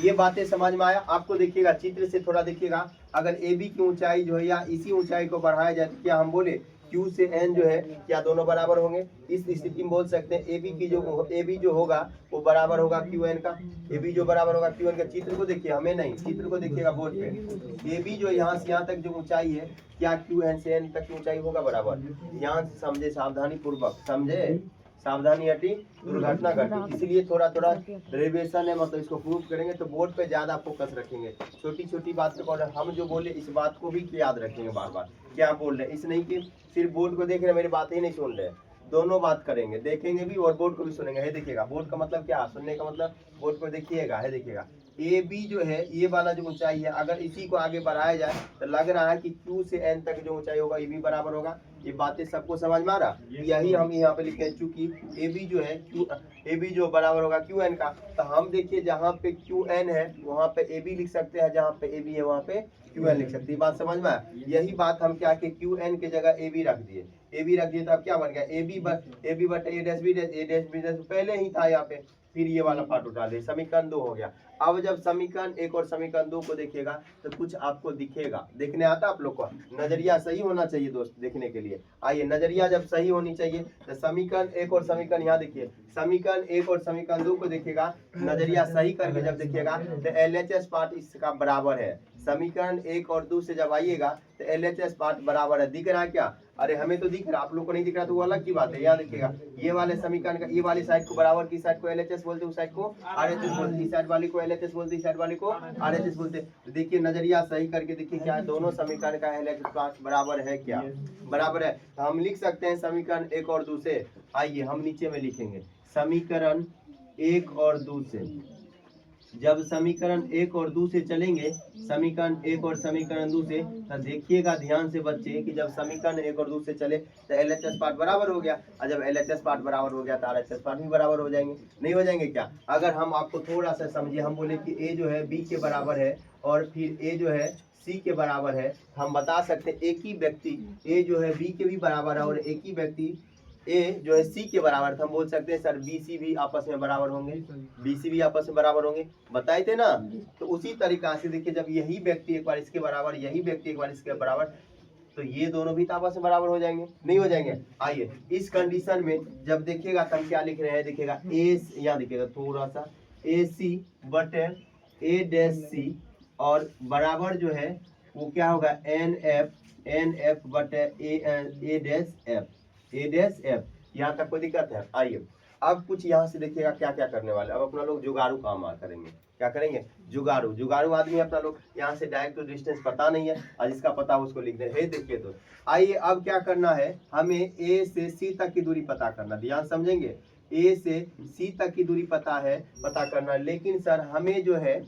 ये बातें समझ में आया आपको? देखिएगा चित्र से थोड़ा देखिएगा, अगर ए बी की ऊंचाई जो है या इसी ऊंचाई को बढ़ाया जाए तो क्या हम बोले Q से N जो है क्या दोनों बराबर होंगे? इस स्थिति में बोल सकते हैं ए बी जो होगा वो बराबर होगा QN का। ए बी जो बराबर होगा QN का। चित्र को देखिए, हमें नहीं, चित्र को देखिएगा बोर्ड पे। ए बी जो यहाँ से यहाँ तक जो ऊंचाई है क्या QN से N तक की ऊंचाई होगा बराबर? ध्यान से समझे, सावधानी पूर्वक समझे, सावधानी हटी दुर्घटना घटी। इसलिए थोड़ा थोड़ा डेरिवेशन है, मतलब इसको प्रूव करेंगे तो बोर्ड पे ज्यादा फोकस रखेंगे। छोटी छोटी बात पे हम जो बोले इस बात को भी याद रखेंगे बार बार क्या बोल रहे हैं। इस नहीं कि सिर्फ बोर्ड को देख रहे मेरी बात ही नहीं सुन रहे, दोनों बात करेंगे, देखेंगे भी और बोर्ड को भी सुनेंगे। है देखिएगा, बोर्ड का मतलब क्या, सुनने का मतलब बोर्ड को देखिएगा। है देखिएगा, ए बी जो है ये वाला जो ऊंचाई है अगर इसी को आगे बढ़ाया जाए तो लग रहा है कि Q से N तक जो ऊंचाई होगा ये भी बराबर होगा। ये बातें सबको समझ में आ रहा? यही हम यहाँ पे लिखे हैं, चूंकि ए बी जो है ए बी जो बराबर होगा QN का, तो हम देखिए जहाँ पे QN है वहाँ पे ए बी लिख सकते हैं, जहाँ पे ए बी है वहाँ पे QN लिख सकते हैं। बात समझ में आया? यही बात हम क्या कि QN के जगह ए बी रख दिए, ए बी रख दिए तो अब क्या बन गया A B but A dash B dash पहले ही था यहाँ पे, फिर ये वाला पार्ट उठा दे, समीकरण 2 हो गया। अब जब समीकरण 1 और समीकरण 2 को देखिएगा तो कुछ आपको दिखेगा। देखने आता आप लोग को? नजरिया सही होना चाहिए दोस्त देखने के लिए। आइए, नजरिया जब सही होनी चाहिए तो समीकरण 1 और समीकरण, यहाँ देखिए समीकरण 1 और समीकरण 2 को देखिएगा, नजरिया सही करके जब देखिएगा तो LHS पार्ट इसका बराबर है। समीकरण 1 और 2 से जब आइएगा तो LHS पार्ट बराबर है। दिख रहा है क्या? अरे हमें तो दिख रहा, आप लोग को नहीं दिख रहा तो वो अलग की बात है। यहाँ देखिएगा ये वाले समीकरण का ये वाली साइड को बराबर की साइड को LHS बोलते, उस साइड को RHS बोलते, इस साइड वाली को LHS बोलते, इस साइड वाली को RHS बोलते। तो देखिए नजरिया सही करके देखिए क्या है, दोनों समीकरण का LHS पार्ट बराबर है क्या? बराबर है। तो हम लिख सकते हैं समीकरण 1 और 2 से। आइए हम नीचे में लिखेंगे समीकरण 1 और 2 से। जब समीकरण 1 और 2 से चलेंगे, समीकरण 1 और समीकरण 2 से, तो देखिएगा ध्यान से बच्चे कि जब समीकरण 1 और 2 से चले तो LHS पार्ट बराबर हो गया, और जब LHS पार्ट बराबर हो गया तो RHS पार्ट भी बराबर हो जाएंगे। नहीं हो जाएंगे क्या? अगर हम आपको थोड़ा सा समझिए, हम बोले कि A जो है B के बराबर है और फिर A जो है C के बराबर है, हम बता सकते हैं एक ही व्यक्ति A जो है B के भी बराबर है और एक ही व्यक्ति A जो है C के बराबर, हम बोल सकते हैं सर BC भी आपस में बराबर होंगे, BC भी आपस में बराबर होंगे, बताए थे ना। तो उसी तरीका से देखिए जब यही व्यक्ति एक बार इसके बराबर, यही व्यक्ति एक बार इसके बराबर, तो ये दोनों भी आपस में बराबर हो जाएंगे। नहीं हो जाएंगे? आइए इस कंडीशन में जब देखिएगा तो हम क्या लिख रहे हैं, देखिएगा ए, यहाँ देखिएगा थोड़ा सा AC बटे A डैश C और बराबर जो है वो क्या होगा NF बटे A डैश F। यहाँ तक कोई दिक्कत है? आइए अब कुछ यहाँ से देखिएगा क्या क्या करने वाले। अब अपना लोग जुगाड़ू काम करेंगे। क्या करेंगे? जुगाड़ू आदमी अपना लोग। यहाँ से डायरेक्ट तो डिस्टेंस पता नहीं है और जिसका पता उसको लिख दे। देखिए तो आइए अब क्या करना है, हमें A से C तक की दूरी पता करना। ध्यान समझेंगे, A से C तक की दूरी पता करना। लेकिन सर हमें जो है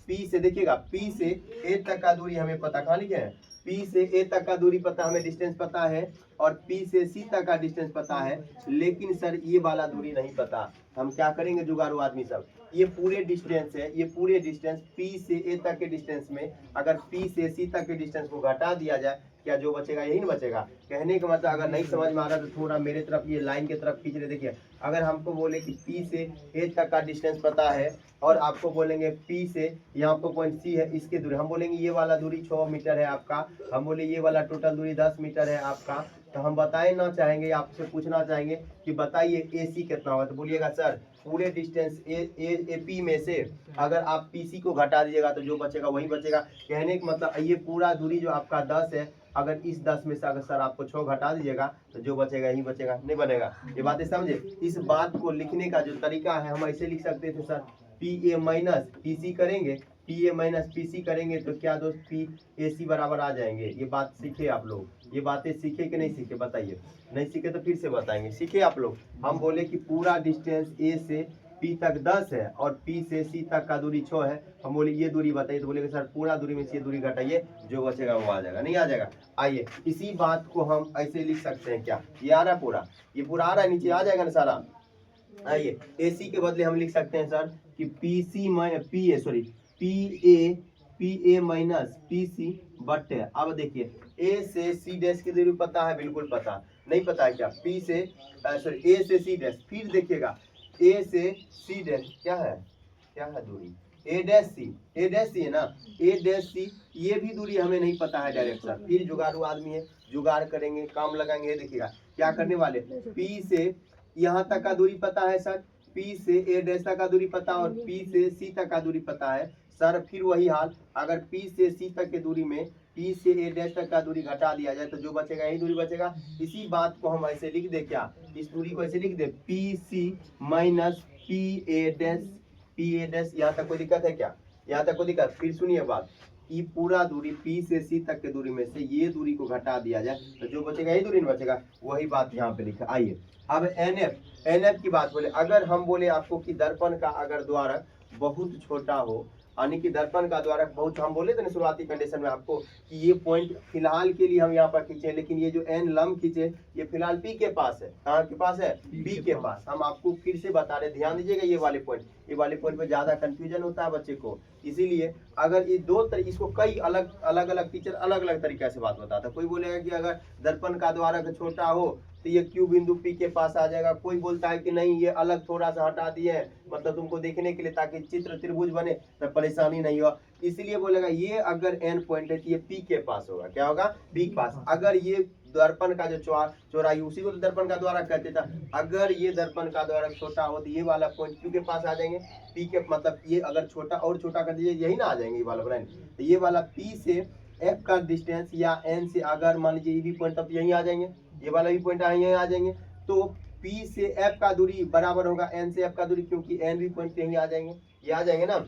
P से, देखिएगा P से A तक का दूरी हमें पता, कहाँ लिखे हैं? P से A तक का दूरी पता, हमें डिस्टेंस पता है, और P से C तक का डिस्टेंस पता है, लेकिन सर ये वाला दूरी नहीं पता। हम क्या करेंगे जुगाड़ू आदमी सब, ये पूरे डिस्टेंस है, ये पूरे डिस्टेंस P से A तक के डिस्टेंस में अगर P से C तक के डिस्टेंस को घटा दिया जाए, क्या जो बचेगा यही ना बचेगा। कहने का मतलब अगर नहीं समझ में आ रहा तो थोड़ा मेरे तरफ ये लाइन की तरफ खींच रहे। देखिए अगर हमको बोले कि P से A तक का डिस्टेंस पता है और आपको बोलेंगे P से यहाँ आपको पॉइंट C है, इसकी दूरी हम बोलेंगे ये वाला दूरी 6 मीटर है आपका, हम बोले ये वाला टोटल दूरी 10 मीटर है आपका, तो हम बताए ना चाहेंगे, आपसे पूछना चाहेंगे कि बताइए AC कितना होगा, तो बोलिएगा सर पूरे डिस्टेंस AP में से अगर आप PC को घटा दीजिएगा तो जो बचेगा वही बचेगा। कहने का मतलब ये पूरा दूरी जो आपका 10 है, अगर इस 10 में से अगर सर आपको 6 घटा दीजिएगा तो जो बचेगा यही बचेगा, नहीं बनेगा। ये बातें समझे। इस बात को लिखने का जो तरीका है हम ऐसे लिख सकते थे सर, PA माइनस PC करेंगे, PA माइनस PC करेंगे तो क्या दोस्त PAC बराबर आ जाएंगे। ये बात सीखे आप लोग, ये बातें सीखे कि नहीं सीखे बताइए। नहीं सीखे तो फिर से बताएंगे, सीखे आप लोग। हम बोले कि पूरा डिस्टेंस A से P तक 10 है और P से C तक का दूरी 6 है, हम बोले ये दूरी बताइए, तो बोलेंगे सर पूरा दूरी में से ये दूरी घटाइए, जो बचेगा वो आ जाएगा। नहीं आ जाएगा? आइए इसी बात को हम ऐसे लिख सकते हैं, क्या ये आ रहा है पूरा, ये पूरा आ रहा है, नीचे आ जाएगा ना सारा। आइए AC के बदले हम लिख सकते हैं सर कि PA माइनस PC बटे, अब देखिए A से C डैश की दूरी पता है, बिल्कुल पता। नहीं पता है क्या? A से C डैश, फिर देखिएगा A से C डैश क्या है दूरी, ए डैश सी है ना, ए डैश सी, ये भी दूरी हमें नहीं पता है डायरेक्ट सर। फिर जुगाड़ू आदमी है, जुगाड़ करेंगे, काम लगाएंगे। ये देखिएगा क्या करने वाले, पी से यहाँ तक का दूरी पता है सर, पी से ए डैश तक का दूरी पता और पी से सी तक का दूरी पता है सर। फिर वही हाल, अगर पी से सी तक की दूरी में पी से ए डैश तक का दूरी घटा दिया जाए तो जो बचेगा यही दूरी बचेगा। इसी बात को हम ऐसे लिख दे, क्या इस दूरी को ऐसे लिख दे, P C minus P A dash. यहाँ तक कोई दिक्कत है क्या, यहाँ तक कोई दिक्कत? फिर सुनिए बात, ये पूरा दूरी पी से सी तक के दूरी में से ये दूरी को घटा दिया जाए तो जो बचेगा यही दूरी नहीं बचेगा, वही बात यहाँ पे लिखा। आइए अब एनएफ की बात बोले, अगर हम बोले आपको कि दर्पण का अगर द्वारक बहुत छोटा हो, यानी कि दर्पण का द्वारक बहुत, हम बोले थे ना शुरुआती कंडीशन में आपको कि ये पॉइंट फिलहाल के लिए हम यहाँ पर खींचे, लेकिन ये जो एन लंब खींचे ये फिलहाल पी के पास है। कहाँ के पास है? पी के पास। हम आपको फिर से बता रहे, ध्यान दीजिएगा ये वाले पॉइंट पे ज्यादा कंफ्यूजन होता है बच्चे को। इसीलिए अगर ये दो इसको कई अलग अलग टीचर अलग अलग तरीके से बात बताता है। कोई बोलेगा कि अगर दर्पण का द्वारक छोटा हो तो ये क्यू बिंदु पी के पास आ जाएगा। कोई बोलता है कि नहीं ये अलग थोड़ा सा हटा दिए हैं, मतलब तुमको देखने के लिए ताकि चित्र त्रिभुज बने तो परेशानी नहीं हो, इसलिए बोलेगा ये अगर एन पॉइंट है तो ये पी के पास होगा। क्या होगा? पी के पास। अगर ये दर्पण का जो चौड़ाई, उसी को तो दर्पण का द्वारक कहते था, अगर ये दर्पण का द्वारक छोटा हो तो ये वाला पॉइंट क्यू के पास आ जाएंगे। पी के मतलब ये अगर छोटा और छोटा कर दीजिए यही ना आ जाएंगे, ये वाला बनाएंगे तो ये वाला पी से एफ का डिस्टेंस या एन से अगर मान लीजिए ये भी पॉइंट तब यही आ जाएंगे, ये वाला भी पॉइंट यही आ जाएंगे। तो पी से एफ का दूरी बराबर होगा एन से एफ का दूरी, क्योंकि एन भी पॉइंट यही आ जाएंगे, ये आ जाएंगे ना।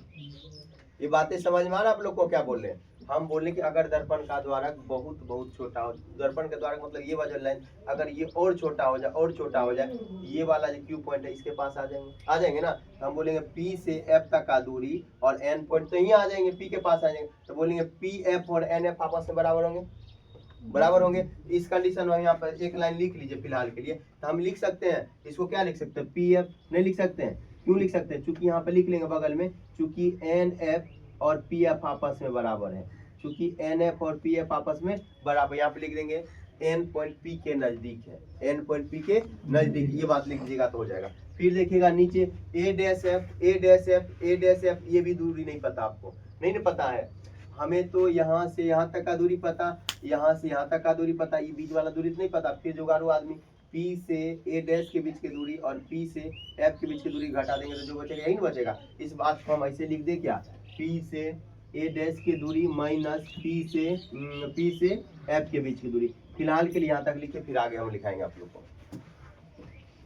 ये बातें समझ में आ रहा आप लोग को? क्या बोल रहे हैं हम? बोले कि अगर दर्पण का द्वारक बहुत छोटा हो, दर्पण का द्वारक मतलब ये वाला लाइन अगर ये और छोटा हो जाए ये वाला जो क्यू पॉइंट है इसके पास आ जाएंगे ना। तो हम बोलेंगे पी से एफ तक का दूरी और एन पॉइंट तो यही आ जाएंगे, पी के पास आ जाएंगे, तो बोलेंगे पी एफ और एन एफ आपस में बराबर होंगे। इस कंडीशन में यहाँ पर एक लाइन लिख लीजिए फिलहाल के लिए, तो हम लिख सकते हैं इसको, क्या लिख सकते हैं? पी एफ नहीं लिख सकते हैं, क्यों लिख सकते हैं? चूंकि यहाँ पे लिख लेंगे बगल में, चूंकि एन एफ और पी एफ आपस में बराबर है, चूंकि एन एफ और पी एफ आपस में बराबर, यहाँ पे लिख देंगे एन पॉइंट पी के नजदीक है, एन पॉइंट पी के नजदीक, ये बात लिख दीजिएगा तो हो जाएगा। फिर देखिएगा नीचे ए डैश एफ, ये भी दूरी नहीं पता आपको, नहीं पता है हमें, तो यहाँ से यहाँ तक का दूरी पता, यहाँ से यहाँ तक का दूरी पता, ये बीच वाला दूरी नहीं पता। फिर जुगाड़ू आदमी P से A डैश के बीच की दूरी और P से F के बीच की दूरी घटा देंगे तो जो बचेगा यही बचेगा। इस बात को हम ऐसे लिख दे, क्या P से A डैश की दूरी माइनस P से F के बीच की दूरी। फिलहाल के लिए यहाँ तक लिखे, फिर आगे हम लिखाएंगे आप लोग को।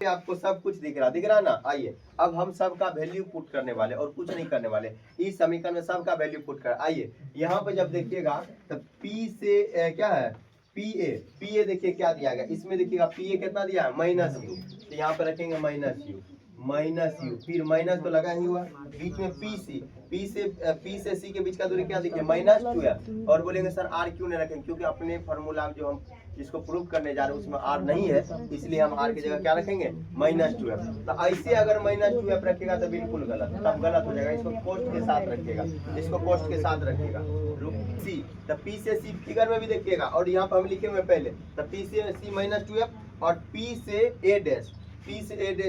आपको सब कुछ दिख रहा ना। आइए अब हम सब का वैल्यू पुट करने वाले और कुछ नहीं करने वाले, इस समीकरण में सब का वैल्यू पुट कर। आइए यहाँ पे जब देखिएगा तो P से क्या है, पी ए देखिए क्या दिया गया, इसमें देखिएगा पी ए कितना दिया है? माइनस यू, तो यहाँ पे रखेंगे माइनस यू, फिर माइनस तो लगा ही हुआ, बीच में पी से सी के बीच का दूरी क्या देखिए? -2 और बोलेंगे सर आर क्यों नहीं रखेंगे? क्योंकि अपने फार्मूला जो हम जिसको प्रूव करने जा रहे हैं उसमें आर नहीं है, इसलिए हम आर की जगह क्या रखेंगे? -2f। तो ऐसे अगर -2f रखेगा तो बिल्कुल गलत, तब गलत हो जाएगा। इसको कोष्ट के साथ रखेगा, सी, तो पी से सी फिगर में भी देखिएगा, और यहाँ पर हम लिखे हुए पहले, तो पी से सी -2f और पी से ए डैश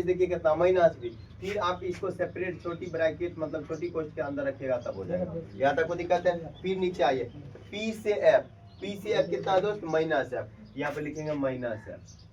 देखिए कितना -b। फिर आप इसको सेपरेट छोटी ब्रैकेट मतलब छोटी कोष्ट के अंदर रखिएगा तब हो जाएगा। यहाँ तक कोई दिक्कत है? फिर नीचे आइए, पी से एफ कितना दोस्त? -f, यहाँ पे लिखेंगे -f,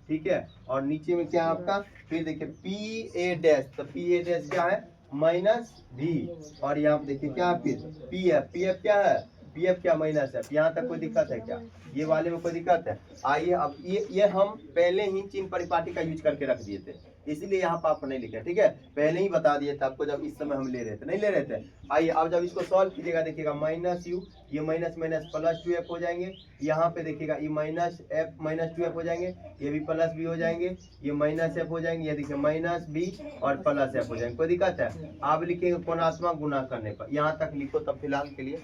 ठीक है। और नीचे में क्या है आपका? फिर देखिए पी ए डैश, तो पी ए डैश क्या है? -v, और यहाँ पे देखिए क्या फिर पी एफ क्या है? पी एफ क्या? -f। यहाँ तक कोई दिक्कत है क्या? ये वाले में कोई दिक्कत है? आइए अब ये हम पहले ही चिन्ह परिपाटी का यूज करके रख दिए थे, इसलिए यहाँ पर आप नहीं लिखे, ठीक है। पहले ही बता दिए थे आपको जब इस समय हम ले रहे थे, नहीं ले रहे थे। आइए अब जब इसको सॉल्व कीजिएगा देखिएगा -u, ये माइनस +2f हो जाएंगे। यहाँ पे देखिएगा ये -2f हो जाएंगे, ये भी प्लस भी हो जाएंगे, ये -f हो जाएंगे, ये देखिए -b और +f हो जाएंगे। कोई दिक्कत है? आप लिखेंगे कोणात्मक गुना करने पर, यहाँ तक लिखो तब फिलहाल के लिए।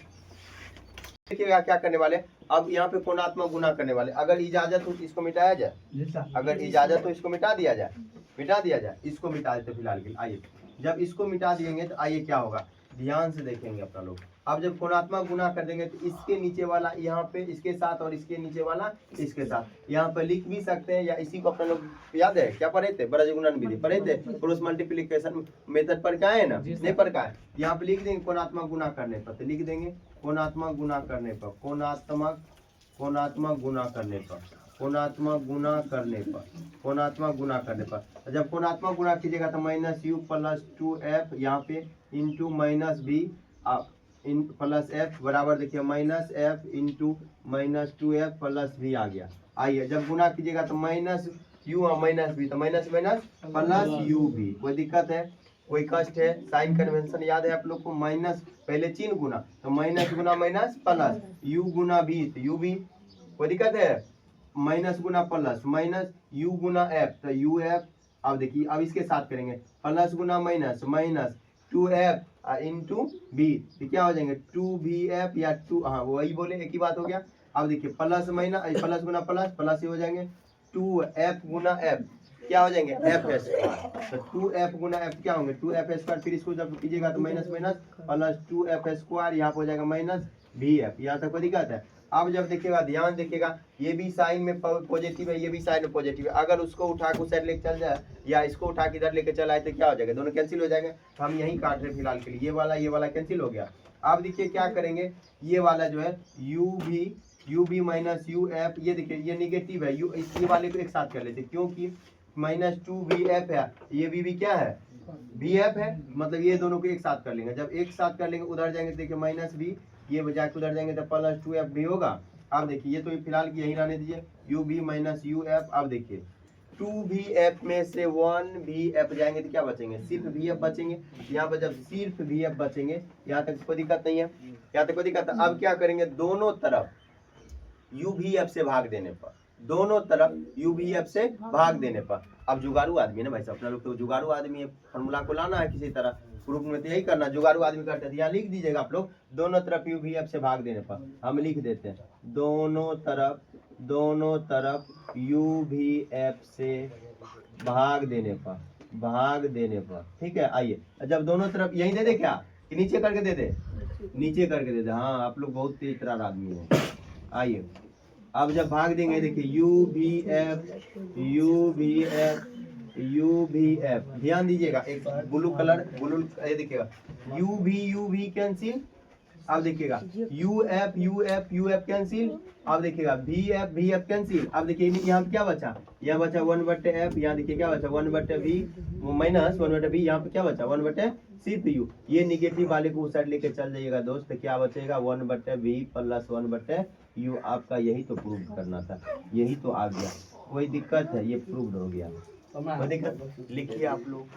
देखिएगा क्या करने वाले, अब यहाँ पे कोणात्मक गुना करने वाले। अगर इजाजत हो तो इसको मिटाया जाए, अगर इजाजत हो इसको मिटा दिया जाए, इसको मिटा देते फिलहाल के लिए। आइए जब इसको मिटा देंगे तो आइए क्या होगा, ध्यान से देखेंगे अपना लोग। अब जब कोणात्मक गुना कर देंगे तो इसके नीचे वाला यहाँ पे इसके साथ और इसके नीचे वाला इसके साथ यहाँ पे लिख भी सकते हैं, या इसी को अपना लोग याद है क्या पढ़े थे, बड़ा गुणन विधि पढ़े थे, क्रॉस मल्टीप्लिकेशन मेथड पर क्या है ना, नहीं पर का है। यहाँ पे लिख देंगे कोणात्मक गुना करने पर, तो लिख देंगे कोणात्मक गुना करने पर, कोणात्मक गुना करने पर, कोणात्मक गुना करने पर, कोणात्मक गुना करने पर। जब कोणात्मक गुना कीजिएगा तो माइनस यू प्लस 2f यहाँ पे into minus B in plus F बराबर देखिए minus F into minus 2f plus B आ गया। आइए जब गुना कीजिएगा तो माइनस यू और माइनस बी, तो minus minus plus U B. कोई दिक्कत है, कोई कष्ट है? साइन कन्वेंशन याद है आप लोग को, माइनस पहले चिन्ह गुना, तो माइनस गुना माइनस प्लस, यू गुना बी तो यू बी। कोई दिक्कत है? माइनस गुना प्लस, माइनस यू गुना एफ तो यू एफ। अब देखिए अब इसके साथ करेंगे प्लस गुना minus, minus 2f into B, क्या हो जाएंगे 2bf या 2, हाँ वही बोले एक ही बात हो गया। अब देखिए प्लस माइनस, प्लस गुना प्लस, प्लस ही हो जाएंगे 2f गुना f, क्या हो जाएंगे एफ स्क्वायर। तो 2f गुना f क्या होंगे 2f स्क्वायर, फिर इसको जब कीजिएगा तो minus minus plus 2f square, यहाँ पे हो जाएगा माइनस vf। यहाँ तक कोई दिक्कत है? अब जब देखिएगा ध्यान देखिएगा, ये भी साइन में पॉजिटिव है, ये भी साइन में पॉजिटिव है, अगर उसको उठा के उस साइड लेके चल जाए या इसको उठा के इधर लेके चला है तो क्या हो जाएगा, दोनों कैंसिल हो जाएंगे। तो हम यही काट रहे फिलहाल के लिए, ये वाला कैंसिल हो गया। अब देखिए क्या करेंगे, ये वाला जो है यू भी माइनस यू एफ, ये देखिए ये निगेटिव है, ये वाले को एक साथ कर लेते क्योंकि माइनस 2bf है, ये भी क्या है bf है, मतलब ये दोनों को एक साथ कर लेंगे। जब एक साथ कर लेंगे उधर जाएंगे तो देखिए माइनस बी, ये बजाय उधर जाएंगे तो प्लस 2f भी होगा। अब देखिए ये तो फिलहाल की यही रहने दीजिए, U B minus U F. अब देखिए 2bf में से 1bf जाएंगे तो क्या बचेंगे, सिर्फ bf बचेंगे। यहाँ पर जब सिर्फ bf बचेंगे, यहाँ तक कोई दिक्कत नहीं है, यहाँ तक कोई दिक्कत है। अब क्या करेंगे, दोनों तरफ ubf से भाग देने पर, दोनों तरफ ubf से भाग देने पर। अब जुगाड़ू आदमी है ना भाई साहब, अपना लोग तो जुगाड़ू आदमी है, फॉर्मूला को लाना है किसी तरह, प्रूफ में तो यही करना, जुगाड़ू आदमी करते हैं। यहाँ लिख दीजिएगा आप लोग, दोनों तरफ ubf से भाग देने पर। हम लिख देते हैं दोनों तरफ ubf से भाग देने पर, ठीक है। आइए जब दोनों तरफ यही दे दे क्या, कि नीचे करके दे दे, नीचे करके दे दे, हाँ आप लोग बहुत तेज तरह आदमी है। आइए अब जब भाग देंगे देखिए ubf, ध्यान दीजिएगा, एक ब्लू कलर ये देखिएगा ub कैंसिल। अब देखिएगा uf कैंसिल। अब देखिएगा vf कैंसिल। अब देखिए यहाँ क्या बचा, यहाँ बचा 1/f, यहाँ देखिए क्या बचा 1/v माइनस 1/v, यहाँ पे क्या बचा 1/, सिर्फ u, ये निगेटिव वाले को उस साइड लेके चल जाइएगा दोस्त, तो क्या बचेगा 1/v प्लस 1/u। आपका यही तो प्रूव करना था, यही तो आ गया। कोई दिक्कत है, ये प्रूव हो गया। कोई दिक्कत, लिखिए आप लोग।